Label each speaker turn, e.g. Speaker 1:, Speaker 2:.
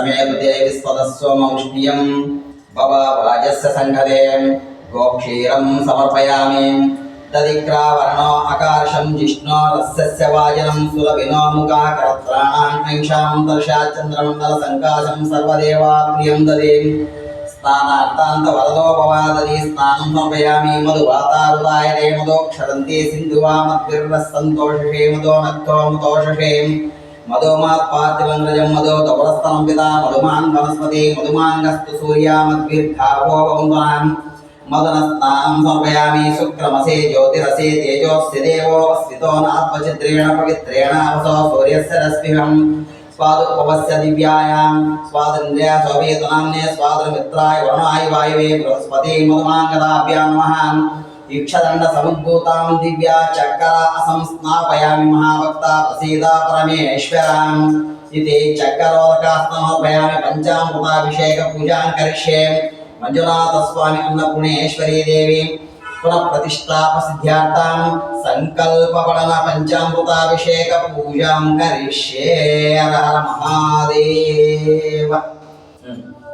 Speaker 1: समेतुते विस्वदस्सोमौष्ण्यं भववाजस्य संघदे गोक्षीरं समर्पयामि दधिक्रावर्णो अकार्षं जिष्णो रस्यस्य वाजनं सुरभिनो मुखाकरत्राणां ऐषां दर्शाचन्द्रमण्डलसङ्काशं सर्वदेवाप्रियं ददे स्नानार्थान्तवरदो भवादधि स्नानं समर्पयामि मधुवातारुदायते मदोक्षरन्ति सिन्धुवामद्भिर्रस्सन्तोषे मदो नक्तो मुतोषे मधुमात्पार्थिवङ्ग्रजं मधो तवरस्तनं पिता मधुमान् वनस्पति मधुमाङ्गस्तु सूर्यामद्भिर्भावो वन्दनाम् मदनस्नानं समर्पयामि शुक्रमसे ज्योतिरसे तेजोस्य देवो स्थितो नात्मचित्रेण पवित्रेण वसो सूर्यस्य रश्मिहं स्वादुपवस्य दिव्यायां स्वादिन्द्रिय स्ववेतनाम्ने स्वादमित्राय वरुणाय वायवे बृहस्पति मधुमाङ्गदाभ्यां नमः इक्षदण्ड समुद्भूतां दिव्या चक्रा असंस्नापयामि महाभक्ता प्रसीदा परमेश्वराम् इति चक्रोदकास्मर्पयामि पंचामृताभिषेक पूजां करिष्ये मंजुनाथ स्वामी अन्नपूर्णेश्वरी देवी पुनः प्रतिष्ठापसिद्ध्यार्थं संकल्पपठन पंचामृताभिषेक पूजां करिष्ये। हर हर महादेव।